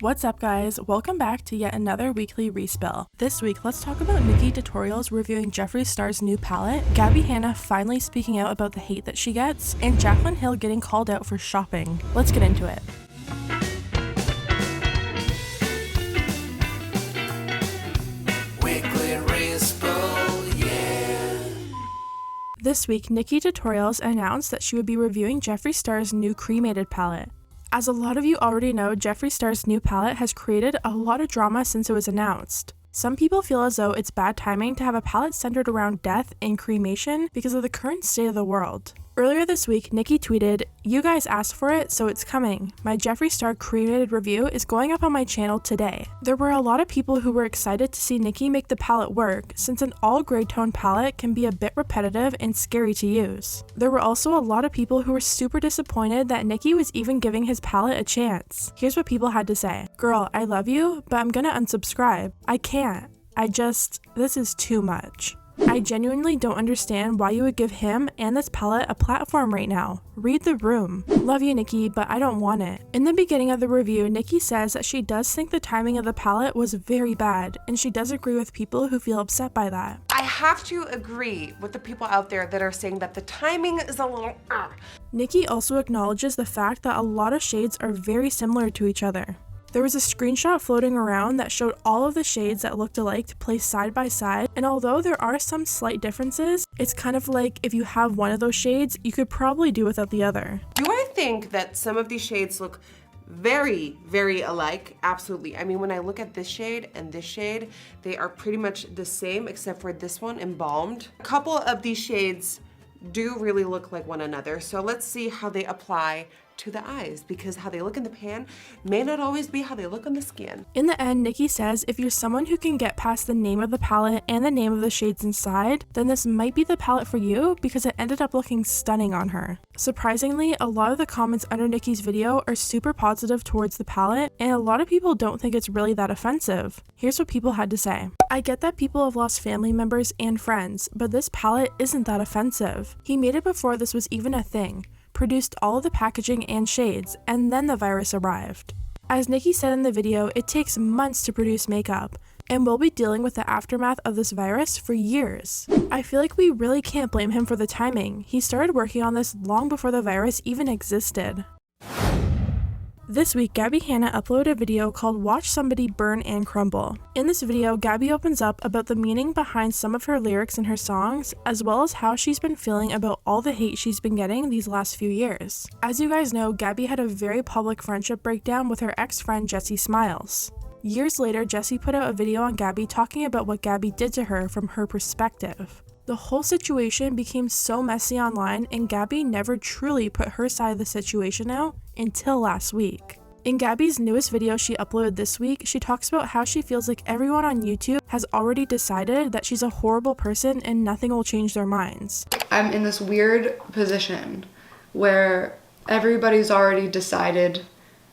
What's up guys, welcome back to yet another weekly respill. This week let's talk about Nikkie Tutorials reviewing Jeffree Star's new palette, Gabbie Hanna finally speaking out about the hate that she gets, and Jaclyn Hill getting called out for shopping. Let's get into it. This week, Nikkie Tutorials announced that she would be reviewing Jeffree Star's new cremated palette. As a lot of you already know, Jeffree Star's new palette has created a lot of drama since it was announced. Some people feel as though it's bad timing to have a palette centered around death and cremation because of the current state of the world. Earlier this week, Nikkie tweeted, "You guys asked for it, so it's coming. My Jeffree Star cremated review is going up on my channel today." There were a lot of people who were excited to see Nikkie make the palette work, since an all gray tone palette can be a bit repetitive and scary to use. There were also a lot of people who were super disappointed that Nikkie was even giving his palette a chance. Here's what people had to say. "Girl, I love you, but I'm gonna unsubscribe. I can't. This is too much. I genuinely don't understand why you would give him and this palette a platform right now. Read the room. Love you, Nikkie, but I don't want it." In the beginning of the review, Nikkie says that she does think the timing of the palette was very bad, and she does agree with people who feel upset by that. I have to agree with the people out there that are saying that the timing is a little Nikkie also acknowledges the fact that a lot of shades are very similar to each other. There was a screenshot floating around that showed all of the shades that looked alike placed side by side, and although there are some slight differences, it's kind of like if you have one of those shades, you could probably do without the other. Do I think that some of these shades look very, very alike? Absolutely. I mean, when I look at this shade and this shade, they are pretty much the same except for this one embalmed. A couple of these shades do really look like one another, so let's see how they apply to the eyes, because how they look in the pan may not always be how they look on the skin. In the end, Nikkie says if you're someone who can get past the name of the palette and the name of the shades inside, then this might be the palette for you because it ended up looking stunning on her. Surprisingly, a lot of the comments under Nikkie's video are super positive towards the palette, and a lot of people don't think it's really that offensive. Here's what people had to say. "I get that people have lost family members and friends, but this palette isn't that offensive. He made it before this was even a thing. Produced all of the packaging and shades, and then the virus arrived." As Nikkie said in the video, it takes months to produce makeup, and we'll be dealing with the aftermath of this virus for years. I feel like we really can't blame him for the timing. He started working on this long before the virus even existed. This week, Gabbie Hanna uploaded a video called "Watch Somebody Burn and Crumble." In this video, Gabbie opens up about the meaning behind some of her lyrics in her songs, as well as how she's been feeling about all the hate she's been getting these last few years. As you guys know, Gabbie had a very public friendship breakdown with her ex-friend Jessie Smiles. Years later, Jessie put out a video on Gabbie talking about what Gabbie did to her from her perspective. The whole situation became so messy online, and Gabbie never truly put her side of the situation out until last week. In Gabbie's newest video she uploaded this week, she talks about how she feels like everyone on YouTube has already decided that she's a horrible person and nothing will change their minds. I'm in this weird position where everybody's already decided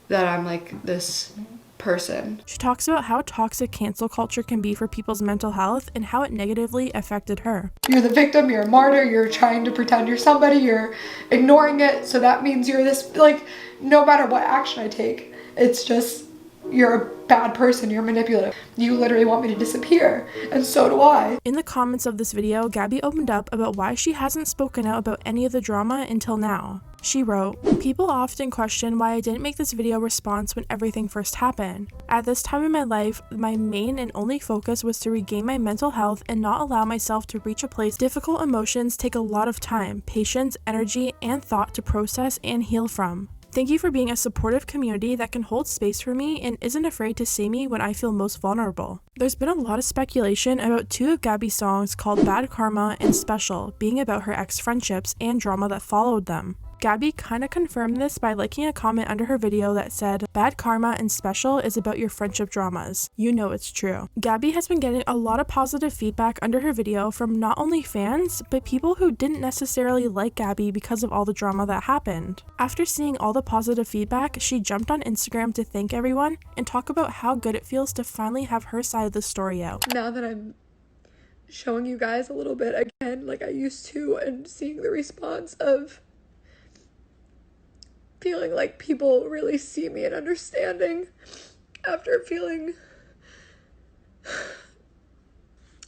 that I'm like this person. She talks about how toxic cancel culture can be for people's mental health and how it negatively affected her. You're the victim, you're a martyr, you're trying to pretend you're somebody, you're ignoring it, so that means you're this, like, no matter what action I take, it's just, you're a bad person, you're manipulative. You literally want me to disappear, and so do I. In the comments of this video, Gabbie opened up about why she hasn't spoken out about any of the drama until now. She wrote, "People often question why I didn't make this video response when everything first happened. At this time in my life, my main and only focus was to regain my mental health and not allow myself to reach a place. Difficult emotions take a lot of time, patience, energy, and thought to process and heal from. Thank you for being a supportive community that can hold space for me and isn't afraid to see me when I feel most vulnerable." There's been a lot of speculation about two of Gabbie's songs called Bad Karma and Special being about her ex-friendships and drama that followed them. Gabbie kinda confirmed this by liking a comment under her video that said, "Bad Karma and Special is about your friendship dramas. You know it's true." Gabbie has been getting a lot of positive feedback under her video from not only fans, but people who didn't necessarily like Gabbie because of all the drama that happened. After seeing all the positive feedback, she jumped on Instagram to thank everyone and talk about how good it feels to finally have her side of the story out. Now that I'm showing you guys a little bit again like I used to, and seeing the response of feeling like people really see me and understanding, after feeling,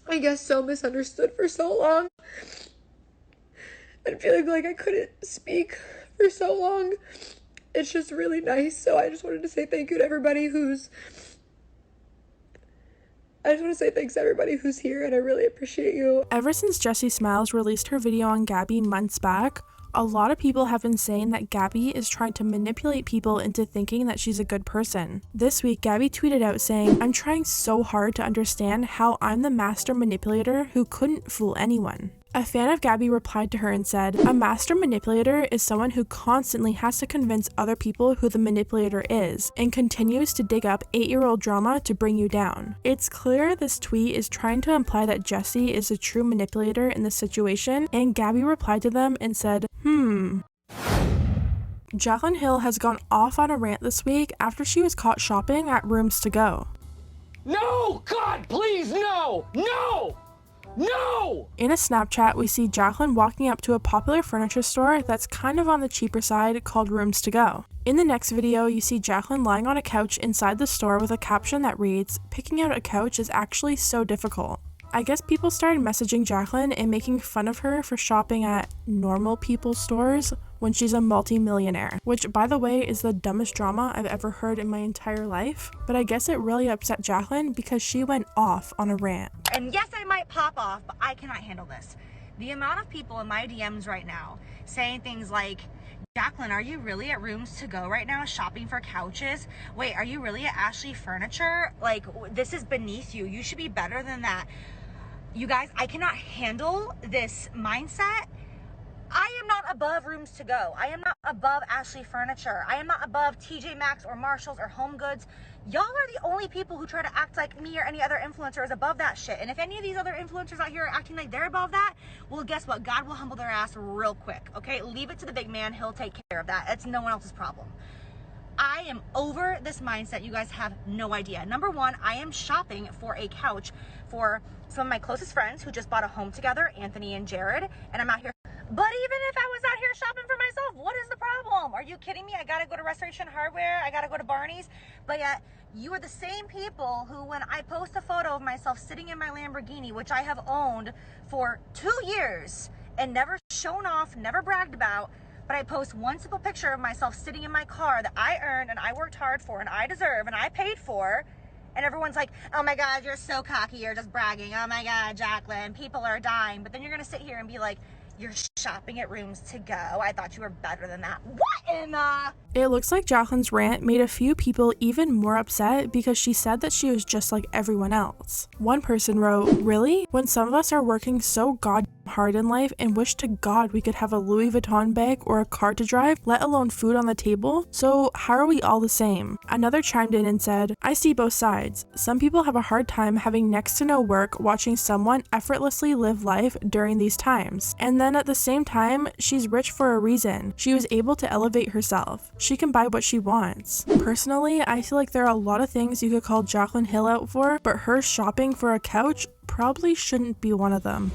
I guess, so misunderstood for so long and feeling like I couldn't speak for so long. It's just really nice. So I just wanted to say thank you to everybody who's thanks to everybody who's here, and I really appreciate you. Ever since Jessie Smiles released her video on Gabbie months back, a lot of people have been saying that Gabbie is trying to manipulate people into thinking that she's a good person. This week, Gabbie tweeted out saying, "I'm trying so hard to understand how I'm the master manipulator who couldn't fool anyone." A fan of Gabbie replied to her and said, "A master manipulator is someone who constantly has to convince other people who the manipulator is, and continues to dig up 8-year-old drama to bring you down." It's clear this tweet is trying to imply that Jessie is a true manipulator in this situation, and Gabbie replied to them and said, Jaclyn Hill has gone off on a rant this week after she was caught shopping at Rooms to Go. No! God, please, no! No! No! In a Snapchat, we see Jaclyn walking up to a popular furniture store that's kind of on the cheaper side called Rooms to Go. In the next video, you see Jaclyn lying on a couch inside the store with a caption that reads, "Picking out a couch is actually so difficult." I guess people started messaging Jaclyn and making fun of her for shopping at normal people's stores when she's a multi-millionaire, which, by the way, is the dumbest drama I've ever heard in my entire life. But I guess it really upset Jaclyn because she went off on a rant. And yes, I might pop off, but I cannot handle this. The amount of people in my DMs right now saying things like, "Jaclyn, are you really at Rooms to Go right now shopping for couches? Wait, are you really at Ashley Furniture? Like, this is beneath you. You should be better than that." You guys, I cannot handle this mindset. I am not above Rooms to Go. I am not above Ashley Furniture. I am not above TJ Maxx or Marshalls or Home Goods. Y'all are the only people who try to act like me or any other influencer is above that shit. And if any of these other influencers out here are acting like they're above that, well, guess what? God will humble their ass real quick, okay? Leave it to the big man. He'll take care of that. It's no one else's problem. I am over this mindset. You guys have no idea. Number one, I am shopping for a couch for some of my closest friends who just bought a home together, Anthony and Jared, and I'm out here. But even if I was out here shopping for myself, what is the problem? Are you kidding me? I gotta go to Restoration Hardware, I gotta go to Barney's, but yet you are the same people who, when I post a photo of myself sitting in my Lamborghini, which I have owned for 2 years and never shown off, never bragged about, but I post one simple picture of myself sitting in my car that I earned and I worked hard for and I deserve and I paid for, and everyone's like, "Oh my God, you're so cocky, you're just bragging. Oh my God, Jaclyn, people are dying." But then you're gonna sit here and be like, "You're shopping at Rooms to Go. I thought you were better than that." What in the... It looks like Jaclyn's rant made a few people even more upset because she said that she was just like everyone else. One person wrote, "Really? When some of us are working so god hard in life and wish to God we could have a Louis Vuitton bag or a car to drive, let alone food on the table? So how are we all the same?" Another chimed in and said, "I see both sides. Some people have a hard time having next to no work watching someone effortlessly live life during these times. And then at the same time, she's rich for a reason. She was able to elevate herself. She can buy what she wants." Personally, I feel like there are a lot of things you could call Jaclyn Hill out for, but her shopping for a couch probably shouldn't be one of them.